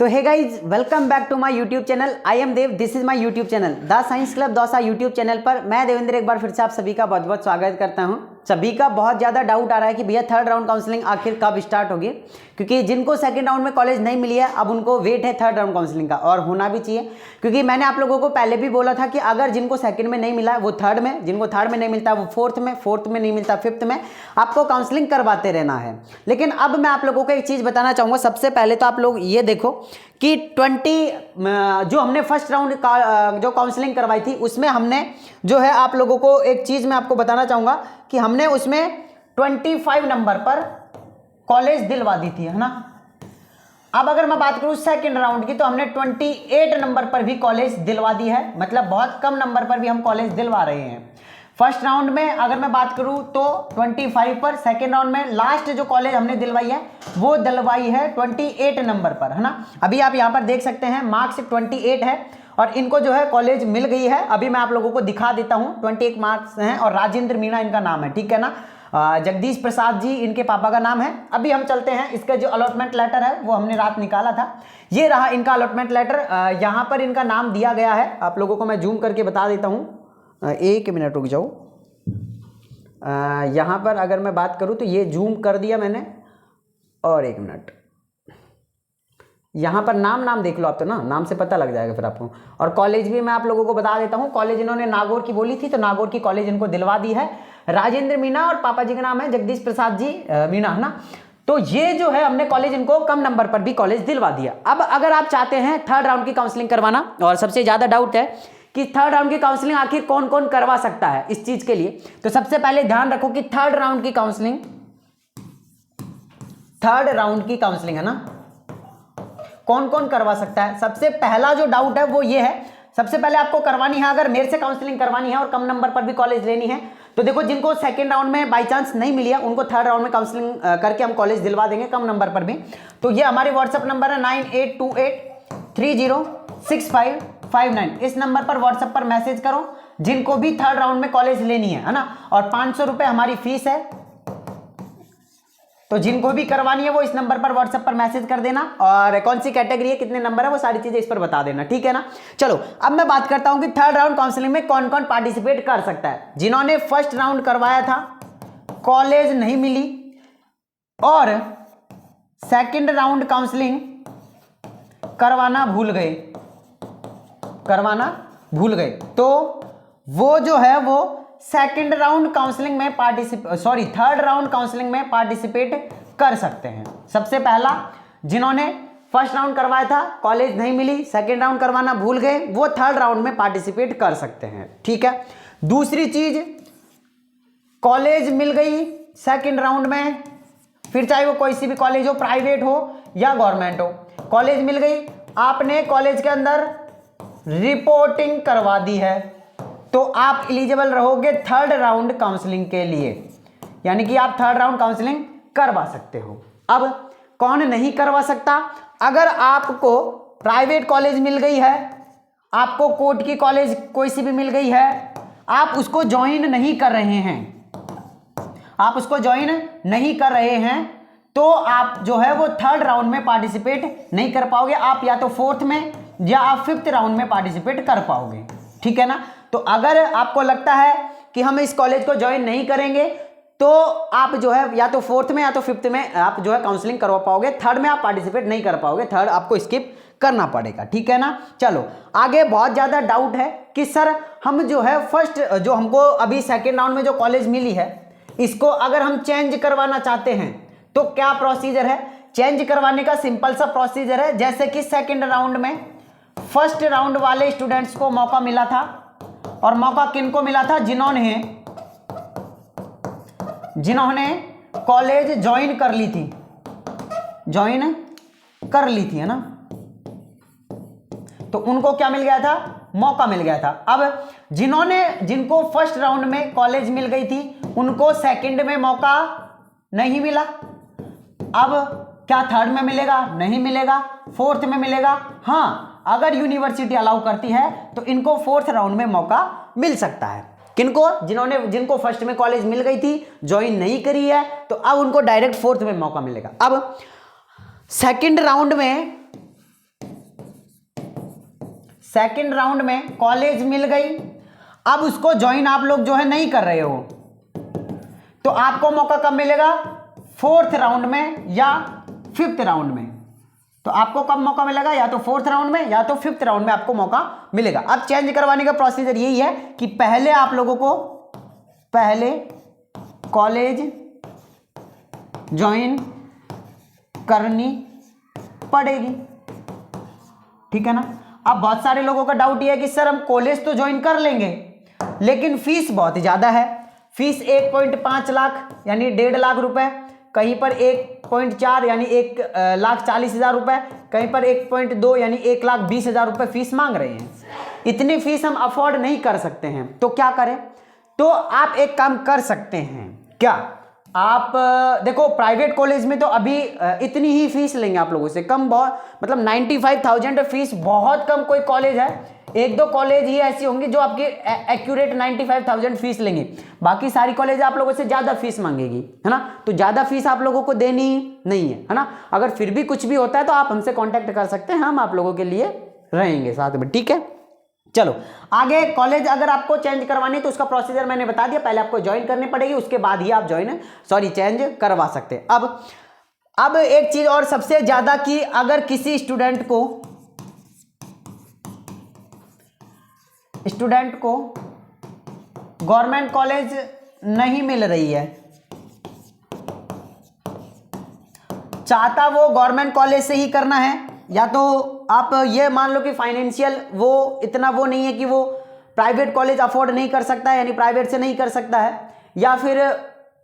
तो hey guys, welcome back to my YouTube channel. I am Dev, this is my YouTube channel the science club Dausa YouTube channel पर मैं देवेंद्र एक बार फिर से आप सभी का बहुत बहुत स्वागत करता हूं। सभी का बहुत ज़्यादा डाउट आ रहा है कि भैया थर्ड राउंड काउंसलिंग आखिर कब स्टार्ट होगी, क्योंकि जिनको सेकंड राउंड में कॉलेज नहीं मिली है अब उनको वेट है थर्ड राउंड काउंसलिंग का, और होना भी चाहिए। क्योंकि मैंने आप लोगों को पहले भी बोला था कि अगर जिनको सेकंड में नहीं मिला है वो थर्ड में, जिनको थर्ड में नहीं मिलता वो फोर्थ में नहीं मिलता फिफ्थ में, आपको काउंसलिंग करवाते रहना है। लेकिन अब मैं आप लोगों को एक चीज़ बताना चाहूँगा। सबसे पहले तो आप लोग ये देखो कि 20 जो हमने फर्स्ट राउंड का जो काउंसलिंग करवाई थी उसमें हमने जो है आप लोगों को एक चीज़ मैं आपको बताना चाहूँगा कि हमने उसमें 25 नंबर पर कॉलेज दिलवा दी थी, है ना। अब अगर मैं बात करूं सेकंड राउंड की तो हमने 28 नंबर पर भी कॉलेज दिलवा दी है, मतलब बहुत कम नंबर पर भी हम कॉलेज दिलवा रहे हैं। फर्स्ट राउंड में अगर मैं बात करूं तो 25 पर, सेकंड राउंड में लास्ट जो कॉलेज हमने दिलवाई है वो दिलवाई है 28 नंबर पर, है ना। अभी आप यहां पर देख सकते हैं मार्क्स 28 है और इनको जो है कॉलेज मिल गई है। अभी मैं आप लोगों को दिखा देता हूं, 21 मार्क्स हैं और राजेंद्र मीणा इनका नाम है, ठीक है ना। जगदीश प्रसाद जी इनके पापा का नाम है। अभी हम चलते हैं, इसका जो अलॉटमेंट लेटर है वो हमने रात निकाला था, ये रहा इनका अलॉटमेंट लेटर। यहाँ पर इनका नाम दिया गया है, आप लोगों को मैं जूम करके बता देता हूँ। एक मिनट रुक जाओ। यहाँ पर अगर मैं बात करूँ तो ये जूम कर दिया मैंने, और एक मिनट, यहाँ पर नाम देख लो आप, तो ना नाम से पता लग जाएगा फिर आपको। और कॉलेज भी मैं आप लोगों को बता देता हूँ। कॉलेज इन्होंने नागौर की बोली थी तो नागौर की कॉलेज इनको दिलवा दी है। राजेंद्र मीणा और पापा जी का नाम है जगदीश प्रसाद जी मीणा, है ना। तो ये जो है हमने कॉलेज इनको कम नंबर पर भी कॉलेज दिलवा दिया। अब अगर आप चाहते हैं थर्ड राउंड की काउंसलिंग करवाना, और सबसे ज़्यादा डाउट है कि थर्ड राउंड की काउंसलिंग आखिर कौन कौन करवा सकता है इस चीज़ के लिए, तो सबसे पहले ध्यान रखो कि थर्ड राउंड की काउंसलिंग है ना, कौन कौन करवा सकता है। सबसे पहला जो डाउट है वो ये है, सबसे पहले आपको करवानी है, अगर मेरे से काउंसलिंग करवानी है और कम नंबर पर भी कॉलेज लेनी है तो देखो, जिनको सेकंड राउंड में बाय चांस नहीं मिली है उनको थर्ड राउंड में काउंसलिंग करके हम कॉलेज दिलवा देंगे कम नंबर पर भी। तो ये हमारे व्हाट्सएप नंबर है 9828306559। इस नंबर पर व्हाट्सएप पर मैसेज करो जिनको भी थर्ड राउंड में कॉलेज लेनी है ना। और 500 रुपये हमारी फीस है, तो जिनको भी करवानी है वो इस नंबर पर व्हाट्सएप पर मैसेज कर देना, और कौन सी कैटेगरी है, कितने नंबर है, वो सारी चीजें इस पर बता देना, ठीक है ना। चलो अब मैं बात करता हूं कि थर्ड राउंड काउंसलिंग में कौन कौन पार्टिसिपेट कर सकता है। जिन्होंने फर्स्ट राउंड करवाया था, कॉलेज नहीं मिली और सेकंड राउंड काउंसलिंग करवाना भूल गए, तो वो जो है वो सेकंड राउंड काउंसलिंग में थर्ड राउंड काउंसलिंग में पार्टिसिपेट कर सकते हैं। सबसे पहला, जिन्होंने फर्स्ट राउंड करवाया था, कॉलेज नहीं मिली, सेकंड राउंड करवाना भूल गए, वो थर्ड राउंड में पार्टिसिपेट कर सकते हैं, ठीक है। दूसरी चीज, कॉलेज मिल गई सेकंड राउंड में, फिर चाहे वो कोई सी भी कॉलेज हो, प्राइवेट हो या गवर्नमेंट हो, कॉलेज मिल गई, आपने कॉलेज के अंदर रिपोर्टिंग करवा दी है, तो आप एलिजिबल रहोगे थर्ड राउंड काउंसलिंग के लिए, यानी कि आप थर्ड राउंड काउंसलिंग करवा सकते हो। अब कौन नहीं करवा सकता? अगर आपको प्राइवेट कॉलेज मिल गई है, आपको कोर्ट की कॉलेज कोई सी भी मिल गई है, आप उसको ज्वाइन नहीं कर रहे हैं, तो आप जो है वो थर्ड राउंड में पार्टिसिपेट नहीं कर पाओगे। आप या तो फोर्थ में या आप फिफ्थ राउंड में पार्टिसिपेट कर पाओगे, ठीक है ना। तो अगर आपको लगता है कि हम इस कॉलेज को ज्वाइन नहीं करेंगे तो आप जो है या तो फोर्थ में या तो फिफ्थ में आप जो है काउंसलिंग करवा पाओगे, थर्ड में आप पार्टिसिपेट नहीं कर पाओगे, थर्ड आपको स्किप करना पड़ेगा, ठीक है ना। चलो आगे, बहुत ज़्यादा डाउट है कि सर हम जो है फर्स्ट जो हमको अभी सेकेंड राउंड में जो कॉलेज मिली है इसको अगर हम चेंज करवाना चाहते हैं तो क्या प्रोसीजर है। चेंज करवाने का सिंपल सा प्रोसीजर है, जैसे कि सेकेंड राउंड में फर्स्ट राउंड वाले स्टूडेंट्स को मौका मिला था, और मौका किनको मिला था? जिन्होंने कॉलेज ज्वाइन कर ली थी, है ना। तो उनको क्या मिल गया था? मौका मिल गया था। अब जिनको फर्स्ट राउंड में कॉलेज मिल गई थी उनको सेकंड में मौका नहीं मिला। अब क्या थर्ड में मिलेगा? नहीं मिलेगा। फोर्थ में मिलेगा? हाँ, अगर यूनिवर्सिटी अलाउ करती है तो इनको फोर्थ राउंड में मौका मिल सकता है। किनको? जिनको फर्स्ट में कॉलेज मिल गई थी, ज्वाइन नहीं करी है, तो अब उनको डायरेक्ट फोर्थ में मौका मिलेगा। अब सेकंड राउंड में सेकंड राउंड में कॉलेज मिल गई, अब उसको ज्वाइन आप लोग जो है नहीं कर रहे हो, तो आपको मौका कब मिलेगा? फोर्थ राउंड में या फिफ्थ राउंड में। तो आपको कब मौका मिलेगा? या तो फोर्थ राउंड में या तो फिफ्थ राउंड में आपको मौका मिलेगा। अब चेंज करवाने का प्रोसीजर यही है कि पहले आप लोगों को पहले कॉलेज ज्वाइन करनी पड़ेगी, ठीक है ना। अब बहुत सारे लोगों का डाउट ये है कि सर हम कॉलेज तो ज्वाइन कर लेंगे लेकिन फीस बहुत ज़्यादा है। फीस 1.5 लाख यानी 1.5 लाख रुपए, कहीं पर 1.4 यानी 1,40,000 रुपए, कहीं पर 1.2 यानी 1,20,000 रुपए फीस मांग रहे हैं। इतनी फीस हम अफोर्ड नहीं कर सकते हैं, तो क्या करें? तो आप एक काम कर सकते हैं। क्या आप देखो, प्राइवेट कॉलेज में तो अभी इतनी ही फीस लेंगे आप लोगों से, कम बहुत, मतलब 95,000 फीस बहुत कम। कोई कॉलेज है, एक दो कॉलेज ही ऐसी होंगी जो आपकी एक्यूरेट 95,000 फीस लेंगे, बाकी सारी कॉलेज आप लोगों से ज़्यादा फीस मांगेगी, है ना। तो ज़्यादा फीस आप लोगों को देनी नहीं है ना। अगर फिर भी कुछ भी होता है तो आप हमसे कांटेक्ट कर सकते हैं, हम आप लोगों के लिए रहेंगे साथ में, ठीक है। चलो आगे, कॉलेज अगर आपको चेंज करवानी है तो उसका प्रोसीजर मैंने बता दिया। पहले आपको ज्वाइन करनी पड़ेगी, उसके बाद ही आप चेंज करवा सकते हैं। अब एक चीज और सबसे ज्यादा कि अगर किसी स्टूडेंट को गवर्नमेंट कॉलेज नहीं मिल रही है, चाहता वो गवर्नमेंट कॉलेज से ही करना है, या तो आप ये मान लो कि फाइनेंशियल वो इतना वो नहीं है कि वो प्राइवेट कॉलेज अफोर्ड नहीं कर सकता है, यानी प्राइवेट से नहीं कर सकता है, या फिर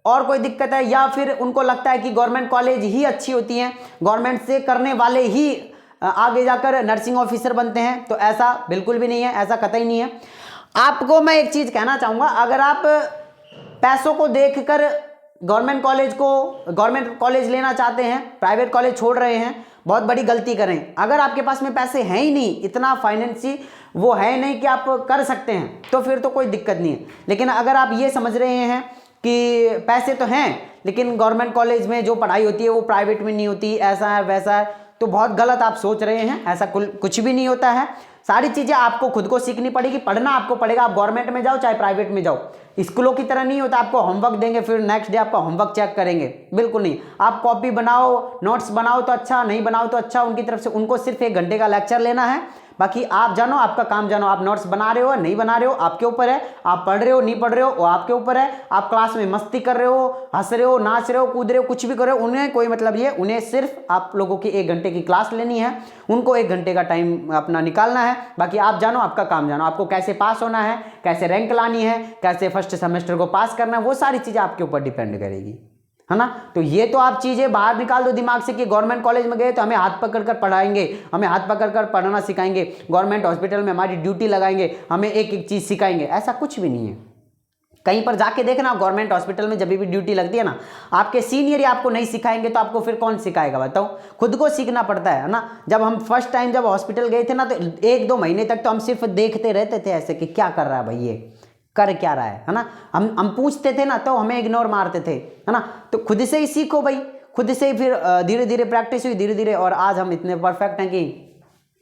और कोई दिक्कत है, या फिर उनको लगता है कि गवर्नमेंट कॉलेज ही अच्छी होती हैं, गवर्नमेंट से करने वाले ही आगे जाकर नर्सिंग ऑफिसर बनते हैं। तो ऐसा बिल्कुल भी नहीं है, ऐसा कतई नहीं है। आपको मैं एक चीज़ कहना चाहूँगा, अगर आप पैसों को देखकर गवर्नमेंट कॉलेज लेना चाहते हैं, प्राइवेट कॉलेज छोड़ रहे हैं, बहुत बड़ी गलती करें। अगर आपके पास में पैसे हैं ही नहीं, इतना फाइनेंसी वो है नहीं कि आप कर सकते हैं, तो फिर तो कोई दिक्कत नहीं है। लेकिन अगर आप ये समझ रहे हैं कि पैसे तो हैं लेकिन गवर्नमेंट कॉलेज में जो पढ़ाई होती है वो प्राइवेट में नहीं होती, ऐसा है वैसा है, तो बहुत गलत आप सोच रहे हैं। ऐसा कुछ भी नहीं होता है। सारी चीज़ें आपको खुद को सीखनी पड़ेगी, पढ़ना आपको पड़ेगा। आप गवर्नमेंट में जाओ चाहे प्राइवेट में जाओ, स्कूलों की तरह नहीं होता आपको होमवर्क देंगे फिर नेक्स्ट डे आपका होमवर्क चेक करेंगे, बिल्कुल नहीं। आप कॉपी बनाओ, नोट्स बनाओ तो अच्छा, नहीं बनाओ तो अच्छा, उनकी तरफ से उनको सिर्फ 1 घंटे का लेक्चर लेना है, बाकी आप जानो, आपका काम जानो। आप नोट्स बना रहे हो नहीं बना रहे हो आपके ऊपर है, आप पढ़ रहे हो नहीं पढ़ रहे हो वो आपके ऊपर है, आप क्लास में मस्ती कर रहे हो, हंस रहे हो, नाच रहे हो, कूद रहे हो, कुछ भी कर रहे हो, उन्हें कोई मतलब ये, उन्हें सिर्फ आप लोगों की 1 घंटे की क्लास लेनी है, उनको 1 घंटे का टाइम अपना निकालना है, बाकी आप जानो, आपका काम जानो। आपको कैसे पास होना है, कैसे रैंक लानी है, कैसे फर्स्ट सेमेस्टर को पास करना है, वो सारी चीज़ें आपके ऊपर डिपेंड करेगी, है ना। तो ये तो आप चीज़ें बाहर निकाल दो दिमाग से कि गवर्नमेंट कॉलेज में गए तो हमें हाथ पकड़ कर पढ़ाएंगे, हमें हाथ पकड़ कर पढ़ना सिखाएंगे, गवर्नमेंट हॉस्पिटल में हमारी ड्यूटी लगाएंगे, हमें एक एक चीज़ सिखाएंगे, ऐसा कुछ भी नहीं है। कहीं पर जाके देखना, गवर्नमेंट हॉस्पिटल में जब भी ड्यूटी लगती है ना, आपके सीनियर ही आपको नहीं सिखाएंगे तो आपको फिर कौन सिखाएगा बताओ। खुद को सीखना पड़ता है ना। जब हम फर्स्ट टाइम जब हॉस्पिटल गए थे ना, तो 1-2 महीने तक तो हम सिर्फ देखते रहते थे ऐसे कि क्या कर रहा है भाई, ये कर क्या रहा है ना। हम पूछते थे ना तो हमें इग्नोर मारते थे, है ना। तो खुद से ही सीखो भाई, खुद से ही फिर धीरे धीरे प्रैक्टिस हुई, धीरे धीरे, और आज हम इतने परफेक्ट हैं कि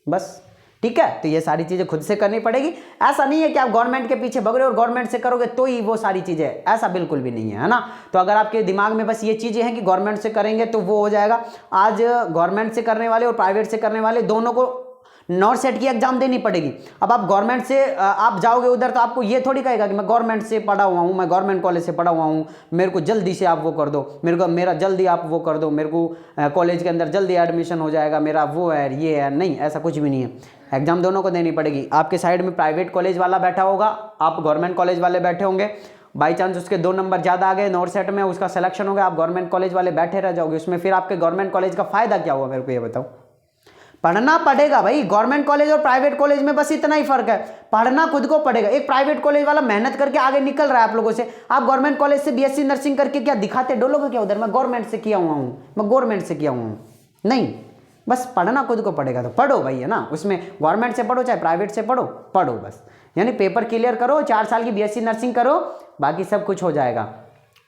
बस, ठीक है। तो ये सारी चीज़ें खुद से करनी पड़ेगी। ऐसा नहीं है कि आप गवर्नमेंट के पीछे भग रहे हो और गवर्नमेंट से करोगे तो ही वो सारी चीज़ें, ऐसा बिल्कुल भी नहीं है ना। तो अगर आपके दिमाग में बस ये चीज़ें हैं कि गवर्नमेंट से करेंगे तो वो हो जाएगा, आज गवर्नमेंट से करने वाले और प्राइवेट से करने वाले दोनों को नॉट सेट की एग्जाम देनी पड़ेगी। अब आप गवर्नमेंट से आप जाओगे उधर तो आपको ये थोड़ी कहेगा कि मैं गवर्नमेंट से पढ़ा हुआ हूँ, मैं गवर्नमेंट कॉलेज से पढ़ा हुआ हूँ, मेरे को जल्दी से आप वो कर दो, मेरा जल्दी आप वो कर दो, मेरे को कॉलेज के अंदर जल्दी एडमिशन हो जाएगा, मेरा वो है ये है, नहीं, ऐसा कुछ भी नहीं है। एग्जाम दोनों को देनी पड़ेगी। आपके साइड में प्राइवेट कॉलेज वाला बैठा होगा, आप गवर्नमेंट कॉलेज वाले बैठे होंगे, बाई चांस उसके 2 नंबर ज़्यादा आ गए नॉट सेट में, उसका सिलेक्शन हो गया, आप गवर्नमेंट कॉलेज वाले बैठे रह जाओगे, उसमें फिर आपके गवर्नमेंट कॉलेज का फ़ायदा क्या हुआ, मेरे को ये बताओ। पढ़ना पड़ेगा भाई, गवर्नमेंट कॉलेज और प्राइवेट कॉलेज में बस इतना ही फर्क है, पढ़ना खुद को पड़ेगा। एक प्राइवेट कॉलेज वाला मेहनत करके आगे निकल रहा है आप लोगों से, आप गवर्नमेंट कॉलेज से बीएससी नर्सिंग करके क्या दिखाते, डोलोगे क्या उधर, मैं गवर्नमेंट से किया हुआ हूँ, मैं गवर्नमेंट से किया हुआ हूँ, नहीं, बस पढ़ना खुद को पड़ेगा। तो पढ़ो भाई, है ना, उसमें गवर्नमेंट से पढ़ो चाहे प्राइवेट से पढ़ो, पढ़ो बस, यानी पेपर क्लियर करो, 4 साल की बीएससी नर्सिंग करो, बाकी सब कुछ हो जाएगा।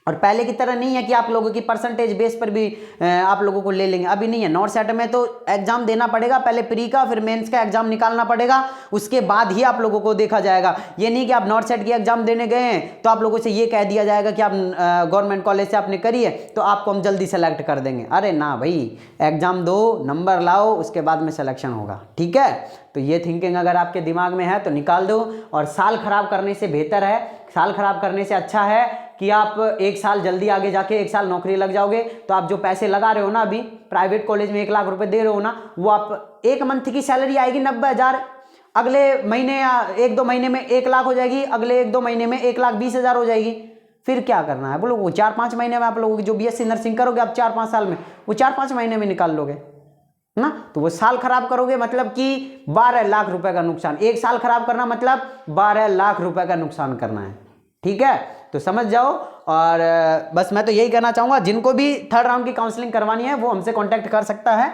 और पहले की तरह नहीं है कि आप लोगों की परसेंटेज बेस पर भी आप लोगों को ले लेंगे, अभी नहीं है। नॉर्थ सेट में तो एग्जाम देना पड़ेगा, पहले प्री का फिर मेंस का एग्जाम निकालना पड़ेगा, उसके बाद ही आप लोगों को देखा जाएगा। ये नहीं कि आप नॉर्थ सेट की एग्जाम देने गए हैं तो आप लोगों से ये कह दिया जाएगा कि आप गवर्नमेंट कॉलेज से आपने करी है तो आपको हम जल्दी सेलेक्ट कर देंगे। अरे ना भाई, एग्जाम दो, नंबर लाओ, उसके बाद में सिलेक्शन होगा, ठीक है। तो ये थिंकिंग अगर आपके दिमाग में है तो निकाल दो। और साल खराब करने से बेहतर है, साल खराब करने से अच्छा है कि आप एक साल जल्दी आगे जाके एक साल नौकरी लग जाओगे तो आप जो पैसे लगा रहे हो ना, अभी प्राइवेट कॉलेज में 1 लाख रुपए दे रहे हो ना, वो आप एक मंथ की सैलरी आएगी 90,000, अगले महीने या 1-2 महीने में 1 लाख हो जाएगी, अगले 1-2 महीने में 1,20,000 हो जाएगी। फिर क्या करना है बोलो, वो 4-5 महीने में आप लोगों की जो BSc नर्सिंग करोगे आप 4-5 साल में, वो 4-5 महीने में निकाल लोगे ना। तो वो साल खराब करोगे मतलब कि 12 लाख रुपए का नुकसान। एक साल खराब करना मतलब 12 लाख रुपए का नुकसान करना है, ठीक है। तो समझ जाओ। और बस मैं तो यही कहना चाहूंगा, जिनको भी थर्ड राउंड की काउंसलिंग करवानी है वो हमसे कांटेक्ट कर सकता है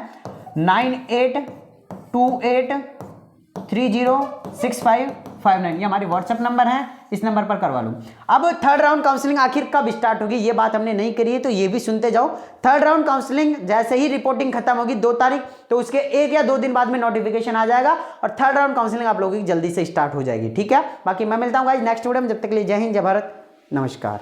9828306559, ये हमारी व्हाट्सएप नंबर है, इस नंबर पर करवा लो। अब थर्ड राउंड काउंसलिंग आखिर कब स्टार्ट होगी ये बात हमने नहीं करी है, तो ये भी सुनते जाओ। थर्ड राउंड काउंसलिंग जैसे ही रिपोर्टिंग खत्म होगी 2 तारीख, तो उसके 1 या 2 दिन बाद में नोटिफिकेशन आ जाएगा और थर्ड राउंड काउंसलिंग आप लोगों की जल्दी से स्टार्ट हो जाएगी, ठीक है। बाकी मैं मिलता हूँ गाइस नेक्स्ट वीडियो में, जब तक के लिए जय हिंद, जय भारत, नमस्कार।